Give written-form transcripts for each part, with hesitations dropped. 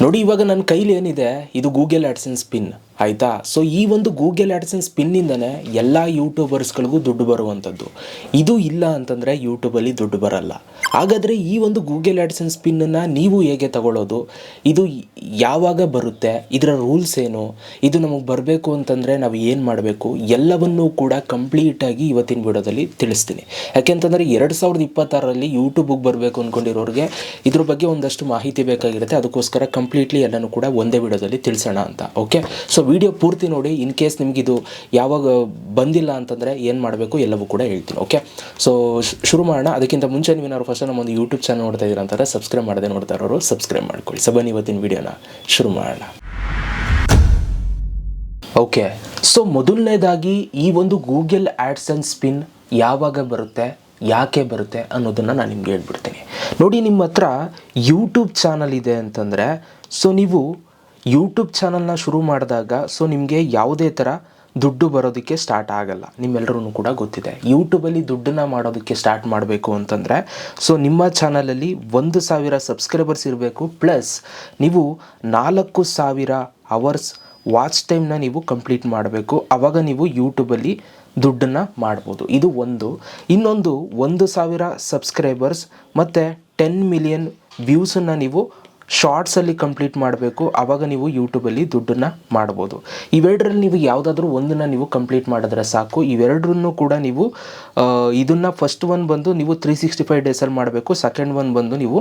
ನೋಡಿ, ಇವಾಗ ನನ್ನ ಕೈಲಿ ಏನಿದೆ ಇದು ಗೂಗಲ್ ಆ್ಯಡ್ಸೆನ್ಸ್ ಪಿನ್ ಆಯಿತಾ. ಸೊ ಈ ಒಂದು ಗೂಗಲ್ ಆ್ಯಡ್ಸೆನ್ಸ್ ಪಿನ್ನಿಂದನೇ ಎಲ್ಲ ಯೂಟ್ಯೂಬರ್ಸ್ಗಳಿಗೂ ದುಡ್ಡು ಬರುವಂಥದ್ದು. ಇದು ಇಲ್ಲ ಅಂತಂದರೆ ಯೂಟ್ಯೂಬಲ್ಲಿ ದುಡ್ಡು ಬರಲ್ಲ. ಹಾಗಾದರೆ ಈ ಒಂದು ಗೂಗಲ್ ಆ್ಯಡ್ಸೆನ್ಸ್ ಪಿನ್ನನ್ನು ನೀವು ಹೇಗೆ ತಗೊಳ್ಳೋದು, ಇದು ಯಾವಾಗ ಬರುತ್ತೆ, ಇದರ ರೂಲ್ಸ್ ಏನು, ಇದು ನಮಗೆ ಬರಬೇಕು ಅಂತಂದರೆ ನಾವು ಏನು ಮಾಡಬೇಕು, ಎಲ್ಲವನ್ನೂ ಕೂಡ ಕಂಪ್ಲೀಟಾಗಿ ಇವತ್ತಿನ ವಿಡಿಯೋದಲ್ಲಿ ತಿಳಿಸ್ತೀನಿ. ಯಾಕೆಂತಂದರೆ 2026ರಲ್ಲಿ ಯೂಟ್ಯೂಬಿಗೆ ಬರಬೇಕು ಅಂದ್ಕೊಂಡಿರೋರಿಗೆ ಇದ್ರ ಬಗ್ಗೆ ಒಂದಷ್ಟು ಮಾಹಿತಿ ಬೇಕಾಗಿರುತ್ತೆ. ಅದಕ್ಕೋಸ್ಕರ ಕಂಪ್ಲೀಟ್ಲಿ ಎಲ್ಲನೂ ಕೂಡ ಒಂದೇ ವಿಡಿಯೋದಲ್ಲಿ ತಿಳಿಸೋಣ ಅಂತ. ಓಕೆ, ಸೊ ವಿಡಿಯೋ ಪೂರ್ತಿ ನೋಡಿ. ಇನ್ ಕೇಸ್ ನಿಮಗಿದು ಯಾವಾಗ ಬಂದಿಲ್ಲ ಅಂತಂದರೆ ಏನು ಮಾಡಬೇಕು ಎಲ್ಲವೂ ಕೂಡ ಹೇಳ್ತೀನಿ. ಓಕೆ, ಸೊ ಶುರು ಮಾಡೋಣ. ಅದಕ್ಕಿಂತ ಮುಂಚೆ ನೀವೇನಾದ್ರು ಫಸ್ಟ್ ನಮ್ಮೊಂದು ಯೂಟ್ಯೂಬ್ ಚಾನಲ್ ನೋಡ್ತಾ ಇದ್ದೀರಾ ಅಂತಾರೆ, ಸಬ್ಸ್ಕ್ರೈಬ್ ಮಾಡದೆ ನೋಡ್ತಾ ಇರೋರು ಸಬ್ಸ್ಕ್ರೈಬ್ ಮಾಡ್ಕೊಳ್ಳಿ. ಸೊ ಬನ್ನಿ ಇವತ್ತಿನ ವಿಡಿಯೋನ ಶುರು ಮಾಡೋಣ. ಓಕೆ, ಸೊ ಮೊದಲನೇದಾಗಿ ಈ ಒಂದು ಗೂಗಲ್ ಆ್ಯಡ್ಸೆನ್ಸ್ ಪಿನ್ ಯಾವಾಗ ಬರುತ್ತೆ, ಯಾಕೆ ಬರುತ್ತೆ ಅನ್ನೋದನ್ನು ನಾನು ನಿಮ್ಗೆ ಹೇಳ್ಬಿಡ್ತೀನಿ. ನೋಡಿ, ನಿಮ್ಮ ಹತ್ರ ಯೂಟ್ಯೂಬ್ ಚಾನಲ್ ಇದೆ ಅಂತಂದರೆ, ಸೊ ನೀವು ಯೂಟ್ಯೂಬ್ ಚಾನಲ್ನ ಶುರು ಮಾಡಿದಾಗ ಸೊ ನಿಮಗೆ ಯಾವುದೇ ಥರ ದುಡ್ಡು ಬರೋದಕ್ಕೆ ಸ್ಟಾರ್ಟ್ ಆಗಲ್ಲ. ನಿಮ್ಮೆಲ್ಲರೂ ಕೂಡ ಗೊತ್ತಿದೆ, ಯೂಟ್ಯೂಬಲ್ಲಿ ದುಡ್ಡನ್ನು ಮಾಡೋದಕ್ಕೆ ಸ್ಟಾರ್ಟ್ ಮಾಡಬೇಕು ಅಂತಂದರೆ ಸೊ ನಿಮ್ಮ ಚಾನಲಲ್ಲಿ 1,000 ಸಬ್ಸ್ಕ್ರೈಬರ್ಸ್ ಇರಬೇಕು, ಪ್ಲಸ್ ನೀವು 4,000 ಅವರ್ಸ್ ವಾಚ್ ಟೈಮ್ನ ನೀವು ಕಂಪ್ಲೀಟ್ ಮಾಡಬೇಕು. ಆವಾಗ ನೀವು ಯೂಟ್ಯೂಬಲ್ಲಿ ದುಡ್ಡನ್ನು ಮಾಡ್ಬೋದು. ಇದು ಒಂದು. ಇನ್ನೊಂದು 1,000 ಸಬ್ಸ್ಕ್ರೈಬರ್ಸ್ ಮತ್ತು 10 ಮಿಲಿಯನ್ ವ್ಯೂಸನ್ನು ನೀವು ಶಾರ್ಟ್ಸಲ್ಲಿ ಕಂಪ್ಲೀಟ್ ಮಾಡಬೇಕು. ಆವಾಗ ನೀವು ಯೂಟ್ಯೂಬಲ್ಲಿ ದುಡ್ಡನ್ನು ಮಾಡ್ಬೋದು. ಇವೆರಡರಲ್ಲಿ ನೀವು ಯಾವುದಾದ್ರೂ ಒಂದನ್ನು ನೀವು ಕಂಪ್ಲೀಟ್ ಮಾಡಿದ್ರೆ ಸಾಕು. ಇವೆರಡರನ್ನು ಕೂಡ ನೀವು ಇದನ್ನು ಫಸ್ಟ್ ಒನ್ ಬಂದು ನೀವು 365 ಡೇಸಲ್ಲಿ ಮಾಡಬೇಕು. ಸೆಕೆಂಡ್ ಒನ್ ಬಂದು ನೀವು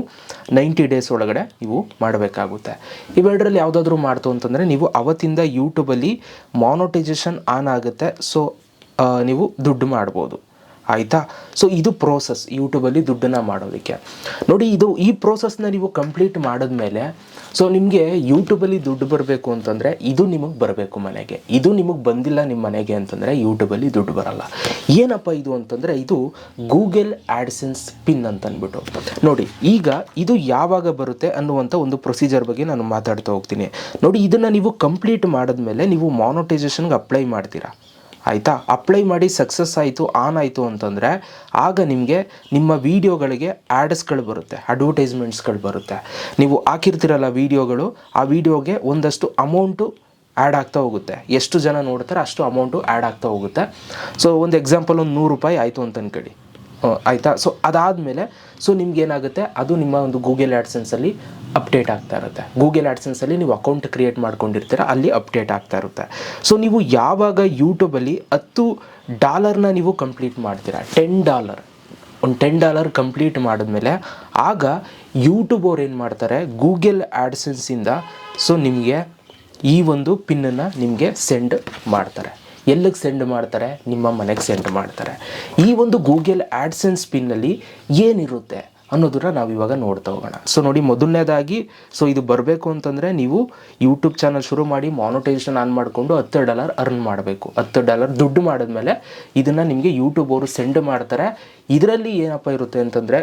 90 ಡೇಸ್ ಒಳಗಡೆ ನೀವು ಮಾಡಬೇಕಾಗುತ್ತೆ. ಇವೆರಡರಲ್ಲಿ ಯಾವುದಾದ್ರೂ ಮಾಡ್ತು ಅಂತಂದರೆ ನೀವು ಅವತ್ತಿಂದ ಯೂಟ್ಯೂಬಲ್ಲಿ ಮಾನಿಟೈಸೇಷನ್ ಆನ್ ಆಗುತ್ತೆ. ಸೊ ನೀವು ದುಡ್ಡು ಮಾಡ್ಬೋದು ಆಯಿತಾ. ಸೊ ಇದು ಪ್ರೋಸೆಸ್ ಯೂಟ್ಯೂಬಲ್ಲಿ ದುಡ್ಡನ್ನು ಮಾಡೋದಕ್ಕೆ. ನೋಡಿ, ಈ ಪ್ರೋಸೆಸ್ನ ನೀವು ಕಂಪ್ಲೀಟ್ ಮಾಡಿದ್ಮೇಲೆ ಸೊ ನಿಮಗೆ ಯೂಟ್ಯೂಬಲ್ಲಿ ದುಡ್ಡು ಬರಬೇಕು ಅಂತಂದರೆ ಇದು ನಿಮಗೆ ಬರಬೇಕು ಮನೆಗೆ. ಇದು ನಿಮಗೆ ಬಂದಿಲ್ಲ ನಿಮ್ಮ ಮನೆಗೆ ಅಂತಂದರೆ ಯೂಟ್ಯೂಬಲ್ಲಿ ದುಡ್ಡು ಬರಲ್ಲ. ಏನಪ್ಪ ಇದು ಅಂತಂದರೆ ಇದು ಗೂಗಲ್ ಆ್ಯಡ್ಸೆನ್ಸ್ ಪಿನ್ ಅಂತಂದ್ಬಿಟ್ಟು. ನೋಡಿ, ಈಗ ಇದು ಯಾವಾಗ ಬರುತ್ತೆ ಅನ್ನುವಂಥ ಒಂದು ಪ್ರೊಸೀಜರ್ ಬಗ್ಗೆ ನಾನು ಮಾತಾಡ್ತಾ ಹೋಗ್ತೀನಿ. ನೋಡಿ, ಇದನ್ನು ನೀವು ಕಂಪ್ಲೀಟ್ ಮಾಡಿದ್ಮೇಲೆ ನೀವು ಮಾನಿಟೈಸೇಷನ್ಗೆ ಅಪ್ಲೈ ಮಾಡ್ತೀರಾ ಆಯಿತಾ. ಅಪ್ಲೈ ಮಾಡಿ ಸಕ್ಸಸ್ ಆಯಿತು, ಆನ್ ಆಯಿತು ಅಂತಂದರೆ ಆಗ ನಿಮಗೆ ನಿಮ್ಮ ವೀಡಿಯೋಗಳಿಗೆ ಆ್ಯಡ್ಸ್ಗಳು ಬರುತ್ತೆ, ಅಡ್ವರ್ಟೈಸ್ಮೆಂಟ್ಸ್ಗಳು ಬರುತ್ತೆ. ನೀವು ಹಾಕಿರ್ತೀರಲ್ಲ ವೀಡಿಯೋಗಳು, ಆ ವೀಡಿಯೋಗೆ ಒಂದಷ್ಟು ಅಮೌಂಟು ಆ್ಯಡ್ ಆಗ್ತಾ ಹೋಗುತ್ತೆ. ಎಷ್ಟು ಜನ ನೋಡ್ತಾರೆ ಅಷ್ಟು ಅಮೌಂಟು ಆ್ಯಡ್ ಆಗ್ತಾ ಹೋಗುತ್ತೆ. ಸೊ ಒಂದು ಎಕ್ಸಾಂಪಲ್ ಒಂದು 100 ರೂಪಾಯಿ ಆಯಿತು ಅಂತ ಅನ್ಕೊಳ್ಳಿ ಆಯಿತಾ. ಸೊ ಅದಾದಮೇಲೆ ಸೊ ನಿಮ್ಗೇನಾಗುತ್ತೆ, ಅದು ನಿಮ್ಮ ಒಂದು ಗೂಗಲ್ ಆ್ಯಡ್ಸೆನ್ಸಲ್ಲಿ ಅಪ್ಡೇಟ್ ಆಗ್ತಾ ಇರುತ್ತೆ. ಗೂಗಲ್ ಆ್ಯಡ್ಸೆನ್ಸಲ್ಲಿ ನೀವು ಅಕೌಂಟ್ ಕ್ರಿಯೇಟ್ ಮಾಡ್ಕೊಂಡಿರ್ತೀರ, ಅಲ್ಲಿ ಅಪ್ಡೇಟ್ ಆಗ್ತಾ ಇರುತ್ತೆ. ಸೊ ನೀವು ಯಾವಾಗ ಯೂಟ್ಯೂಬಲ್ಲಿ $10 ನೀವು ಕಂಪ್ಲೀಟ್ ಮಾಡ್ತೀರಾ, $10 ಒಂದು $10 ಕಂಪ್ಲೀಟ್ ಮಾಡಿದ್ಮೇಲೆ ಆಗ ಯೂಟ್ಯೂಬ್ ಅವ್ರು ಏನು ಮಾಡ್ತಾರೆ, ಗೂಗಲ್ ಆ್ಯಡ್ಸೆನ್ಸಿಂದ ಸೊ ನಿಮಗೆ ಈ ಒಂದು ಪಿನ್ನನ್ನು ನಿಮಗೆ ಸೆಂಡ್ ಮಾಡ್ತಾರೆ. ಎಲ್ಲಿಗೆ ಸೆಂಡ್ ಮಾಡ್ತಾರೆ, ನಿಮ್ಮ ಮನೆಗೆ ಸೆಂಡ್ ಮಾಡ್ತಾರೆ. ಈ ಒಂದು ಗೂಗಲ್ ಆ್ಯಡ್ಸೆನ್ಸ್ ಪಿನ್ನಲ್ಲಿ ಏನಿರುತ್ತೆ ಅನ್ನೋದನ್ನ ನಾವು ಇವಾಗ ನೋಡ್ತಾ ಹೋಗೋಣ. ಸೊ ನೋಡಿ, ಮೊದಲನೇದಾಗಿ ಸೊ ಇದು ಬರಬೇಕು ಅಂತಂದರೆ ನೀವು ಯೂಟ್ಯೂಬ್ ಚಾನಲ್ ಶುರು ಮಾಡಿ ಮಾನಿಟೈಸೇಷನ್ ಆನ್ ಮಾಡಿಕೊಂಡು $10 ಅರ್ನ್ ಮಾಡಬೇಕು. $10 ದುಡ್ಡು ಮಾಡಿದ್ಮೇಲೆ ಇದನ್ನು ನಿಮಗೆ ಯೂಟ್ಯೂಬ್ ಅವರು ಸೆಂಡ್ ಮಾಡ್ತಾರೆ. ಇದರಲ್ಲಿ ಏನಪ್ಪ ಇರುತ್ತೆ ಅಂತಂದರೆ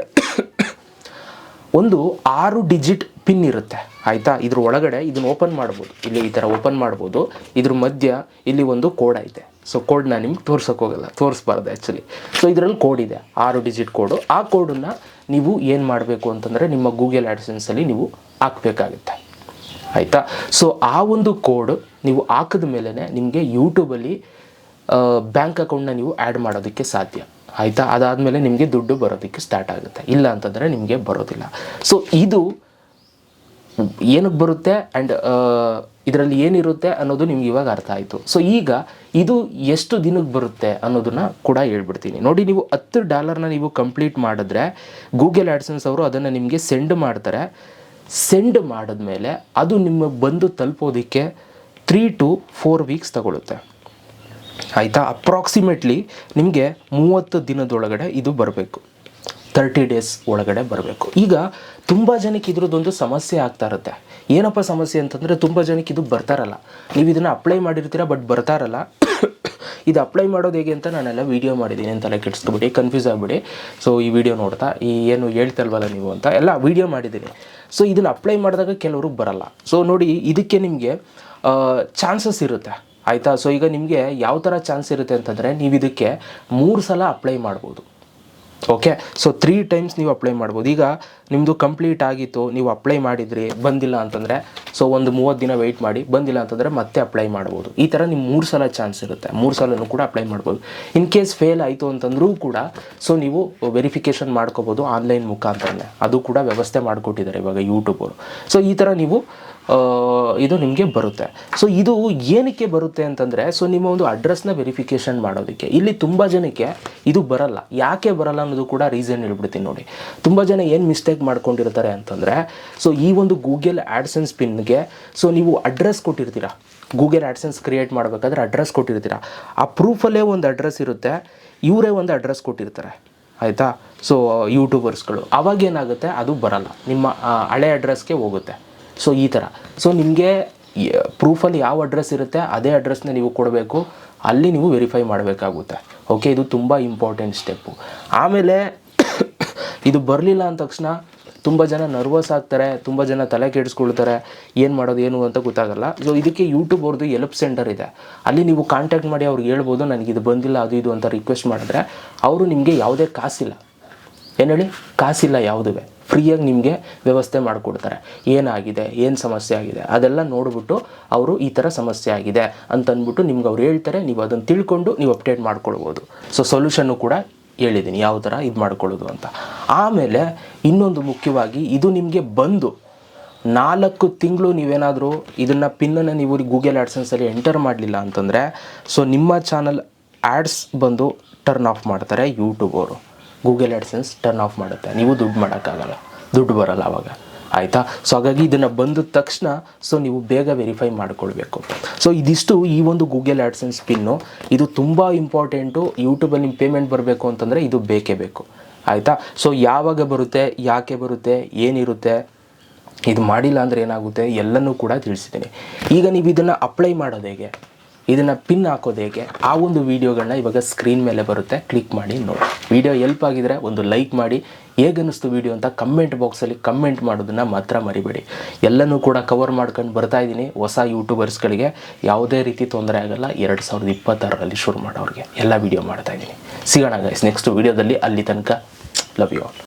ಒಂದು 6 ಡಿಜಿಟ್ ಪಿನ್ ಇರುತ್ತೆ ಆಯಿತಾ. ಇದ್ರ ಒಳಗಡೆ ಇದನ್ನು ಓಪನ್ ಮಾಡ್ಬೋದು, ಇಲ್ಲಿ ಈ ಥರ ಓಪನ್ ಮಾಡ್ಬೋದು. ಇದ್ರ ಮಧ್ಯ ಇಲ್ಲಿ ಒಂದು ಕೋಡ್ ಐತೆ. ಸೊ ಕೋಡ್ನ ನಿಮ್ಗೆ ತೋರ್ಸೋಕ್ಕೋಗಲ್ಲ, ತೋರಿಸ್ಬಾರ್ದು ಆ್ಯಕ್ಚುಲಿ. ಸೊ ಇದರಲ್ಲಿ ಕೋಡ್ ಇದೆ, 6 ಡಿಜಿಟ್ ಕೋಡು. ಆ ಕೋಡನ್ನು ನೀವು ಏನು ಮಾಡಬೇಕು ಅಂತಂದರೆ ನಿಮ್ಮ ಗೂಗಲ್ ಆ್ಯಡ್ಸೆನ್ಸಲ್ಲಿ ನೀವು ಹಾಕಬೇಕಾಗುತ್ತೆ ಆಯಿತಾ. ಸೊ ಆ ಒಂದು ಕೋಡ್ ನೀವು ಹಾಕಿದ ಮೇಲೆ ನಿಮಗೆ ಯೂಟ್ಯೂಬಲ್ಲಿ ಬ್ಯಾಂಕ್ ಅಕೌಂಟ್ನ ನೀವು ಆ್ಯಡ್ ಮಾಡೋದಕ್ಕೆ ಸಾಧ್ಯ ಆಯಿತಾ. ಅದಾದಮೇಲೆ ನಿಮಗೆ ದುಡ್ಡು ಬರೋದಕ್ಕೆ ಸ್ಟಾರ್ಟ್ ಆಗುತ್ತೆ. ಇಲ್ಲ ಅಂತಂದರೆ ನಿಮಗೆ ಬರೋದಿಲ್ಲ. ಸೊ ಇದು ಏನಕ್ಕೆ ಬರುತ್ತೆ ಆ್ಯಂಡ್ ಇದರಲ್ಲಿ ಏನಿರುತ್ತೆ ಅನ್ನೋದು ನಿಮ್ಗೆ ಇವಾಗ ಅರ್ಥ ಆಯಿತು. ಸೊ ಈಗ ಇದು ಎಷ್ಟು ದಿನಕ್ಕೆ ಬರುತ್ತೆ ಅನ್ನೋದನ್ನು ಕೂಡ ಹೇಳ್ಬಿಡ್ತೀನಿ. ನೋಡಿ, ನೀವು $10 ನೀವು ಕಂಪ್ಲೀಟ್ ಮಾಡಿದ್ರೆ ಗೂಗಲ್ ಆ್ಯಡ್ಸೆನ್ಸ್ ಅವರು ಅದನ್ನು ನಿಮಗೆ ಸೆಂಡ್ ಮಾಡ್ತಾರೆ. ಸೆಂಡ್ ಮಾಡಿದ್ಮೇಲೆ ಅದು ನಿಮಗೆ ಬಂದು ತಲುಪೋದಕ್ಕೆ 3 to 4 ವೀಕ್ಸ್ ತಗೊಳುತ್ತೆ ಆಯಿತಾ. ಅಪ್ರಾಕ್ಸಿಮೇಟ್ಲಿ ನಿಮಗೆ 30 ದಿನದೊಳಗಡೆ ಇದು ಬರಬೇಕು, 30 ಡೇಸ್ ಒಳಗಡೆ ಬರಬೇಕು. ಈಗ ತುಂಬ ಜನಕ್ಕೆ ಇದ್ರದ್ದೊಂದು ಸಮಸ್ಯೆ ಆಗ್ತಾ ಇರುತ್ತೆ. ಏನಪ್ಪ ಸಮಸ್ಯೆ ಅಂತಂದರೆ ತುಂಬ ಜನಕ್ಕೆ ಇದು ಬರ್ತಾರಲ್ಲ. ನೀವು ಇದನ್ನು ಅಪ್ಲೈ ಮಾಡಿರ್ತೀರ, ಬಟ್ ಬರ್ತಾರಲ್ಲ. ಇದು ಅಪ್ಲೈ ಮಾಡೋದು ಹೇಗೆ ಅಂತ ನಾನೆಲ್ಲ ವೀಡಿಯೋ ಮಾಡಿದ್ದೀನಿ ಅಂತೆಲ್ಲ ಕೆಡಿಸ್ಕೊಬಿಡಿ, ಕನ್ಫ್ಯೂಸ್ ಆಗಿಬಿಡಿ. ಸೊ ಈ ವಿಡಿಯೋ ನೋಡ್ತಾ ಏನು ಹೇಳ್ತಲ್ವಲ್ಲ ನೀವು ಅಂತ ಎಲ್ಲ ವೀಡಿಯೋ ಮಾಡಿದ್ದೀನಿ. ಸೊ ಇದನ್ನು ಅಪ್ಲೈ ಮಾಡಿದಾಗ ಕೆಲವ್ರಿಗೆ ಬರಲ್ಲ. ಸೊ ನೋಡಿ, ಇದಕ್ಕೆ ನಿಮಗೆ ಚಾನ್ಸಸ್ ಇರುತ್ತೆ ಆಯಿತಾ. ಸೊ ಈಗ ನಿಮಗೆ ಯಾವ ಥರ ಚಾನ್ಸ್ ಇರುತ್ತೆ ಅಂತಂದರೆ ನೀವು ಇದಕ್ಕೆ 3 ಸಲ ಅಪ್ಲೈ ಮಾಡ್ಬೋದು ಓಕೆ. ಸೊ 3 ಟೈಮ್ಸ್ ನೀವು ಅಪ್ಲೈ ಮಾಡ್ಬೋದು. ಈಗ ನಿಮ್ಮದು ಕಂಪ್ಲೀಟ್ ಆಗಿತ್ತು, ನೀವು ಅಪ್ಲೈ ಮಾಡಿದ್ರಿ, ಬಂದಿಲ್ಲ ಅಂತಂದರೆ ಸೊ ಒಂದು 30 ದಿನ ವೆಯ್ಟ್ ಮಾಡಿ, ಬಂದಿಲ್ಲ ಅಂತಂದರೆ ಮತ್ತೆ ಅಪ್ಲೈ ಮಾಡ್ಬೋದು. ಈ ಥರ ನೀವು 3 ಸಲ ಚಾನ್ಸ್ ಇರುತ್ತೆ, 3 ಸಲನೂ ಕೂಡ ಅಪ್ಲೈ ಮಾಡ್ಬೋದು. ಇನ್ ಕೇಸ್ ಫೇಲ್ ಆಯಿತು ಅಂತಂದ್ರೂ ಕೂಡ ಸೊ ನೀವು ವೆರಿಫಿಕೇಷನ್ ಮಾಡ್ಕೋಬೋದು ಆನ್ಲೈನ್ ಮುಖಾಂತರನೇ. ಅದು ಕೂಡ ವ್ಯವಸ್ಥೆ ಮಾಡಿಕೊಟ್ಟಿದ್ದಾರೆ ಇವಾಗ ಯೂಟ್ಯೂಬರು. ಸೊ ಈ ಥರ ನೀವು ಇದು ನಿಮಗೆ ಬರುತ್ತೆ. ಸೊ ಇದು ಏನಕ್ಕೆ ಬರುತ್ತೆ ಅಂತಂದರೆ ಸೊ ನಿಮ್ಮ ಒಂದು ಅಡ್ರೆಸ್ನ ವೆರಿಫಿಕೇಷನ್ ಮಾಡೋದಕ್ಕೆ. ಇಲ್ಲಿ ತುಂಬ ಜನಕ್ಕೆ ಇದು ಬರಲ್ಲ. ಯಾಕೆ ಬರಲ್ಲ ಅನ್ನೋದು ಕೂಡ ರೀಸನ್ ಹೇಳ್ಬಿಡ್ತೀನಿ ನೋಡಿ. ತುಂಬ ಜನ ಏನು ಮಿಸ್ಟೇಕ್ ಮಾಡ್ಕೊಂಡಿರ್ತಾರೆ ಅಂತಂದರೆ ಸೊ ಈ ಒಂದು ಗೂಗಲ್ ಆ್ಯಡ್ಸೆನ್ಸ್ ಪಿನ್ಗೆ ಸೊ ನೀವು ಅಡ್ರೆಸ್ ಕೊಟ್ಟಿರ್ತೀರ. ಗೂಗಲ್ ಆ್ಯಡ್ಸೆನ್ಸ್ ಕ್ರಿಯೇಟ್ ಮಾಡಬೇಕಾದ್ರೆ ಅಡ್ರೆಸ್ ಕೊಟ್ಟಿರ್ತೀರ. ಆ ಪ್ರೂಫಲ್ಲೇ ಒಂದು ಅಡ್ರೆಸ್ ಇರುತ್ತೆ, ಇವರೇ ಒಂದು ಅಡ್ರೆಸ್ ಕೊಟ್ಟಿರ್ತಾರೆ, ಆಯಿತಾ. ಸೊ ಯೂಟ್ಯೂಬರ್ಸ್ಗಳು ಅವಾಗ ಏನಾಗುತ್ತೆ, ಅದು ಬರಲ್ಲ, ನಿಮ್ಮ ಹಳೆ ಅಡ್ರೆಸ್ಗೆ ಹೋಗುತ್ತೆ. ಸೊ ಈ ಥರ ಸೊ ನಿಮಗೆ ಪ್ರೂಫಲ್ಲಿ ಯಾವ ಅಡ್ರೆಸ್ ಇರುತ್ತೆ ಅದೇ ಅಡ್ರೆಸ್ನ ನೀವು ಕೊಡಬೇಕು, ಅಲ್ಲಿ ನೀವು ವೆರಿಫೈ ಮಾಡಬೇಕಾಗುತ್ತೆ. ಓಕೆ, ಇದು ತುಂಬ ಇಂಪಾರ್ಟೆಂಟ್ ಸ್ಟೆಪ್ಪು. ಆಮೇಲೆ ಇದು ಬರಲಿಲ್ಲ ಅಂದ ತಕ್ಷಣ ತುಂಬ ಜನ ನರ್ವಸ್ ಆಗ್ತಾರೆ, ತುಂಬ ಜನ ತಲೆ ಕೆಡಿಸ್ಕೊಳ್ತಾರೆ, ಏನು ಮಾಡೋದು ಏನು ಅಂತ ಗೊತ್ತಾಗಲ್ಲ. ಸೊ ಇದಕ್ಕೆ ಯೂಟ್ಯೂಬ್ ಅವ್ರದ್ದು ಎಲ್ಪ್ ಸೆಂಟರ್ ಇದೆ, ಅಲ್ಲಿ ನೀವು ಕಾಂಟ್ಯಾಕ್ಟ್ ಮಾಡಿ ಅವ್ರಿಗೆ ಹೇಳ್ಬೋದು ನನಗೆ ಇದು ಬಂದಿಲ್ಲ ಅದು ಇದು ಅಂತ ರಿಕ್ವೆಸ್ಟ್ ಮಾಡಿದ್ರೆ ಅವರು ನಿಮಗೆ ಯಾವುದೇ ಕಾಸಿಲ್ಲ, ಏನು ಹೇಳಿ, ಕಾಸಿಲ್ಲ, ಯಾವುದೇ ಫ್ರೀಯಾಗಿ ನಿಮಗೆ ವ್ಯವಸ್ಥೆ ಮಾಡಿಕೊಡ್ತಾರೆ. ಏನಾಗಿದೆ, ಏನು ಸಮಸ್ಯೆ ಆಗಿದೆ ಅದೆಲ್ಲ ನೋಡಿಬಿಟ್ಟು ಅವರು ಈ ಥರ ಸಮಸ್ಯೆ ಆಗಿದೆ ಅಂತಂದ್ಬಿಟ್ಟು ನಿಮ್ಗೆ ಅವ್ರು ಹೇಳ್ತಾರೆ. ನೀವು ಅದನ್ನು ತಿಳ್ಕೊಂಡು ನೀವು ಅಪ್ಡೇಟ್ ಮಾಡ್ಕೊಳ್ಬೋದು. ಸೊ ಸೊಲ್ಯೂಷನ್ನು ಕೂಡ ಹೇಳಿದ್ದೀನಿ ಯಾವ ಥರ ಇದು ಮಾಡ್ಕೊಳ್ಳೋದು ಅಂತ. ಆಮೇಲೆ ಇನ್ನೊಂದು ಮುಖ್ಯವಾಗಿ, ಇದು ನಿಮಗೆ ಬಂದು 4 ತಿಂಗಳು ನೀವೇನಾದರೂ ಇದನ್ನು ಪಿನ್ನನ್ನು ನೀವು ಗೂಗಲ್ ಆ್ಯಡ್ಸೆನ್ಸಲ್ಲಿ ಎಂಟರ್ ಮಾಡಲಿಲ್ಲ ಅಂತಂದರೆ ಸೊ ನಿಮ್ಮ ಚಾನಲ್ ಆ್ಯಡ್ಸ್ ಬಂದು ಟರ್ನ್ ಆಫ್ ಮಾಡ್ತಾರೆ ಯೂಟ್ಯೂಬ್ ಅವರು. ಗೂಗಲ್ ಆ್ಯಡ್ಸೆನ್ಸ್ ಟರ್ನ್ ಆಫ್ ಮಾಡುತ್ತೆ, ನೀವು ದುಡ್ಡು ಮಾಡೋಕ್ಕಾಗಲ್ಲ, ದುಡ್ಡು ಬರೋಲ್ಲ ಆವಾಗ, ಆಯಿತಾ. ಸೊ ಹಾಗಾಗಿ ಇದನ್ನು ಬಂದ ತಕ್ಷಣ ಸೊ ನೀವು ಬೇಗ ವೆರಿಫೈ ಮಾಡಿಕೊಳ್ಬೇಕು. ಸೊ ಇದಿಷ್ಟು ಈ ಒಂದು ಗೂಗಲ್ ಆ್ಯಡ್ಸೆನ್ಸ್ ಪಿನ್ನು. ಇದು ತುಂಬ ಇಂಪಾರ್ಟೆಂಟು. ಯೂಟ್ಯೂಬಲ್ಲಿ ನಿಮ್ಮ ಪೇಮೆಂಟ್ ಬರಬೇಕು ಅಂತಂದರೆ ಇದು ಬೇಕೇ ಬೇಕು, ಆಯಿತಾ. ಸೊ ಯಾವಾಗ ಬರುತ್ತೆ, ಯಾಕೆ ಬರುತ್ತೆ, ಏನಿರುತ್ತೆ, ಇದು ಮಾಡಿಲ್ಲ ಅಂದರೆ ಏನಾಗುತ್ತೆ ಎಲ್ಲನೂ ಕೂಡ ತಿಳಿಸಿದ್ದೀನಿ. ಈಗ ನೀವು ಇದನ್ನು ಅಪ್ಲೈ ಮಾಡೋದು ಹೇಗೆ, ಇದನ್ನು ಪಿನ್ ಹಾಕೋದು ಹೇಗೆ, ಆ ಒಂದು ವೀಡಿಯೋಗಳನ್ನ ಇವಾಗ ಸ್ಕ್ರೀನ್ ಮೇಲೆ ಬರುತ್ತೆ, ಕ್ಲಿಕ್ ಮಾಡಿ ನೋಡಿ. ವಿಡಿಯೋ ಹೆಲ್ಪ್ ಆಗಿದರೆ ಒಂದು ಲೈಕ್ ಮಾಡಿ, ಹೇಗನ್ನಿಸ್ತು ವಿಡಿಯೋ ಅಂತ ಕಮೆಂಟ್ ಬಾಕ್ಸಲ್ಲಿ ಕಮೆಂಟ್ ಮಾಡೋದನ್ನು ಮಾತ್ರ ಮರಿಬೇಡಿ. ಎಲ್ಲನೂ ಕೂಡ ಕವರ್ ಮಾಡ್ಕೊಂಡು ಬರ್ತಾ ಇದ್ದೀನಿ. ಹೊಸ ಯೂಟ್ಯೂಬರ್ಸ್ಗಳಿಗೆ ಯಾವುದೇ ರೀತಿ ತೊಂದರೆ ಆಗಲ್ಲ. 2026ರಲ್ಲಿ ಶುರು ಮಾಡೋರಿಗೆ ಎಲ್ಲ ವಿಡಿಯೋ ಮಾಡ್ತಾಯಿದ್ದೀನಿ. ಸಿಗೋಣ ಗೈಸ್ ನೆಕ್ಸ್ಟ್ ವಿಡಿಯೋದಲ್ಲಿ. ಅಲ್ಲಿ ತನಕ ಲವ್ ಯು ಆಲ್.